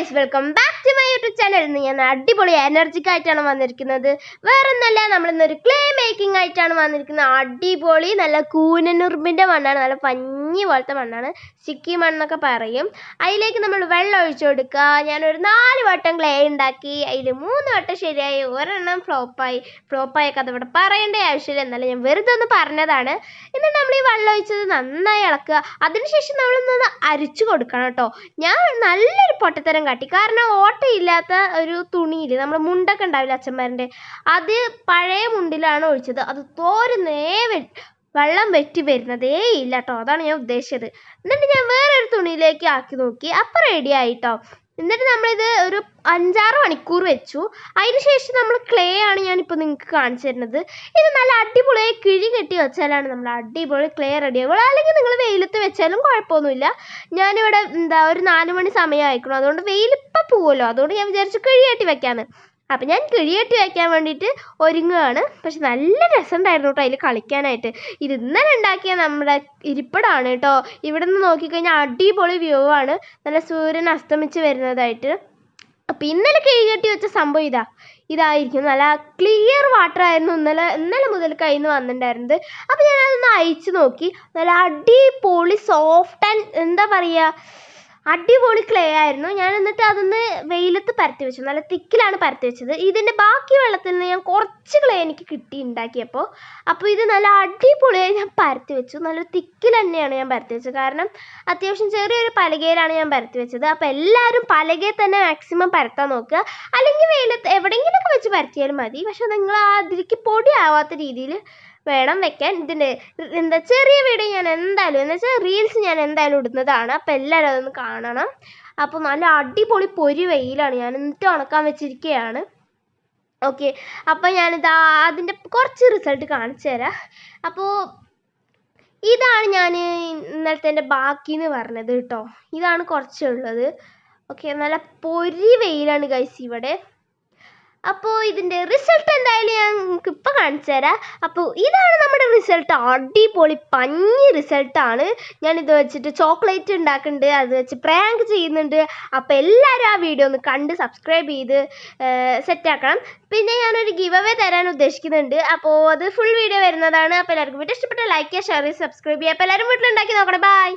guys, welcome back to my YouTube channel. ഞാൻ അടിപൊളി energetic ആയിട്ടാണ് വന്നിരിക്കുന്നത്. വേറൊന്നല്ല, നമ്മൾ ഇന്നൊരു ക്ലേ മേക്കിംഗ് ആയിട്ടാണ് വന്നിരിക്കുന്നത്. അടിപൊളി നല്ല കൂനനുറുമ്പിൻ്റെ മണ്ണാണ്, നല്ല പഞ്ഞി പോലത്തെ മണ്ണാണ്, ചിക്കി മണ്ണൊക്കെ പറയും. അതിലേക്ക് നമ്മൾ വെള്ളം ഒഴിച്ചു കൊടുക്കുക. ഞാനൊരു 4 വട്ടം ക്ലേ ഉണ്ടാക്കി. അതിൽ 3 വട്ടം ശരിയായി, ഒരെണ്ണം ഫ്ലോപ്പായ കഥ ഇവിടെ പറയേണ്ട ആവശ്യമില്ല, എന്നാലും ഞാൻ വെറുതെ ഒന്ന് പറഞ്ഞതാണ്. എന്നിട്ട് നമ്മൾ ഈ വെള്ളം ഒഴിച്ചത് നന്നായി ഇളക്കുക. അതിനുശേഷം നമ്മളൊന്ന് അരിച്ചു കൊടുക്കണം കേട്ടോ. ഞാൻ നല്ലൊരു പൊട്ടത്തരം കാട്ടി, കാരണം ഓട്ടയില്ലാത്ത ഒരു തുണിയിൽ നമ്മൾ മുണ്ടൊക്കെ ഉണ്ടാവില്ല അച്ഛന്മാരുടെ, അത് പഴയ മുണ്ടിലാണ് ഒഴിച്ചത്. അത് തോരുന്നേ വെള്ളം വെറ്റി വരുന്നതേ ഇല്ല കേട്ടോ. അതാണ് ഞാൻ ഉദ്ദേശിച്ചത്. എന്നിട്ട് ഞാൻ വേറൊരു തുണിയിലേക്ക് ആക്കി നോക്കി, അപ്പം റെഡി ആയിട്ടോ. എന്നിട്ട് നമ്മളിത് ഒരു 5-6 മണിക്കൂർ വെച്ചു. അതിന് ശേഷം നമ്മൾ ക്ലേ ആണ് ഞാനിപ്പോൾ നിങ്ങൾക്ക് കാണിച്ചു തരുന്നത്. ഇത് നല്ല അടിപൊളിയായി കിഴി കെട്ടി വെച്ചാലാണ് നമ്മൾ അടിപൊളി ക്ലേ റെഡി ആവുക. അല്ലെങ്കിൽ നിങ്ങൾ വെയിലത്ത് വെച്ചാലും കുഴപ്പമൊന്നുമില്ല. ഞാനിവിടെ ഒരു 4 മണി സമയം അയക്കണം, അതുകൊണ്ട് വെയിലിപ്പം പോവുമല്ലോ, അതുകൊണ്ട് ഞാൻ വിചാരിച്ചു കിഴി കെട്ടി വെക്കാമെന്ന്. അപ്പം ഞാൻ കിഴിയെട്ടി വയ്ക്കാൻ വേണ്ടിയിട്ട് ഒരുങ്ങുകയാണ്. പക്ഷെ നല്ല രസമുണ്ടായിരുന്നു കേട്ടോ അതിൽ കളിക്കാനായിട്ട്. ഇത് ഇന്നലെ ഉണ്ടാക്കിയ നമ്മുടെ ഇരിപ്പിടമാണ് കേട്ടോ. ഇവിടെ നിന്ന് നോക്കിക്കഴിഞ്ഞാൽ അടിപൊളി വ്യൂ ആണ്, നല്ല സൂര്യൻ അസ്തമിച്ച് വരുന്നതായിട്ട്. അപ്പം ഇന്നലെ കിഴികെട്ടി വെച്ച സംഭവം ഇതായിരിക്കും. നല്ല ക്ലിയർ വാട്ടർ ആയിരുന്നു ഇന്നലെ മുതൽ കയ്യിൽ നിന്ന് വന്നിട്ടുണ്ടായിരുന്നത്. അപ്പം ഞാനതൊന്ന് അയച്ചു നോക്കി. നല്ല അടിപൊളി സോഫ്റ്റ് ആൻഡ് എന്താ പറയുക, അടിപൊളി ക്ലേ ആയിരുന്നു. ഞാൻ എന്നിട്ട് അതൊന്ന് വെയിലത്ത് പരത്തി വെച്ചു, നല്ല തിക്കിലാണ് പരത്തി വെച്ചത്. ഇതിൻ്റെ ബാക്കി വെള്ളത്തിൽ നിന്ന് ഞാൻ കുറച്ച് ക്ലേ എനിക്ക് കിട്ടി ഉണ്ടാക്കിയപ്പോൾ. അപ്പോൾ ഇത് നല്ല അടിപൊളിയായി ഞാൻ പരത്തി വെച്ചു. നല്ല തിക്കിൽ തന്നെയാണ് ഞാൻ പരത്തി വെച്ചത്, കാരണം അത്യാവശ്യം ചെറിയൊരു പലകയിലാണ് ഞാൻ പരത്തി വെച്ചത്. അപ്പോൾ എല്ലാവരും പലകയിൽ തന്നെ മാക്സിമം പരത്താൻ നോക്കുക, അല്ലെങ്കിൽ വെയിലത്ത് എവിടെയെങ്കിലുമൊക്കെ വെച്ച് പരത്തിയാലും മതി. പക്ഷെ നിങ്ങൾ അതിലേക്ക് പൊടി ആവാത്ത രീതിയിൽ വേണം വെക്കാൻ. ഇതിൻ്റെ ചെറിയ വീഡിയോ ഞാൻ എന്തായാലും, എന്ന് വെച്ചാൽ റീൽസ് ഞാൻ എന്തായാലും ഇടുന്നതാണ്. അപ്പോൾ എല്ലാവരും അതൊന്ന് കാണണം. അപ്പോൾ നല്ല അടിപൊളി പൊരി വെയിലാണ്, ഞാൻ എന്നിട്ട് ഉണക്കാൻ വെച്ചിരിക്കുകയാണ്. ഓക്കെ, അപ്പോൾ അതിൻ്റെ കുറച്ച് റിസൾട്ട് കാണിച്ചു തരാം. അപ്പോൾ ഇതാണ് ഞാൻ ഇന്നലത്തെ ബാക്കിന്ന് പറഞ്ഞത് കേട്ടോ. ഇതാണ് കുറച്ചുള്ളത്. ഓക്കെ, നല്ല പൊരി വെയിലാണ് ഗൈസ് ഇവിടെ. അപ്പോൾ ഇതിൻ്റെ റിസൾട്ട് എന്തായാലും ഞാൻ നിങ്ങൾക്ക് ഇപ്പോൾ കാണിച്ചു തരാം. അപ്പോൾ ഇതാണ് നമ്മുടെ റിസൾട്ട്. അടിപൊളി പഞ്ഞി റിസൾട്ടാണ്. ഞാനിത് വെച്ചിട്ട് ചോക്ലേറ്റ് ഉണ്ടാക്കുന്നുണ്ട്, അത് വെച്ച് പ്രാങ്ക് ചെയ്യുന്നുണ്ട്. അപ്പോൾ എല്ലാവരും ആ വീഡിയോ ഒന്ന് കണ്ട് സബ്സ്ക്രൈബ് ചെയ്ത് സെറ്റാക്കണം. പിന്നെ ഞാനൊരു ഗിവ് അവേ തരാൻ ഉദ്ദേശിക്കുന്നുണ്ട്. അപ്പോൾ അത് ഫുൾ വീഡിയോ വരുന്നതാണ്. അപ്പോൾ എല്ലാവർക്കും വീഡിയോ ഇഷ്ടപ്പെട്ട ലൈക്ക് ചെയ്യുക, ഷെയർ ചെയ്യുക, സബ്സ്ക്രൈബ് ചെയ്യുക. അപ്പോൾ എല്ലാവരും വീട്ടിലുണ്ടാക്കി നോക്കണം. ബൈ.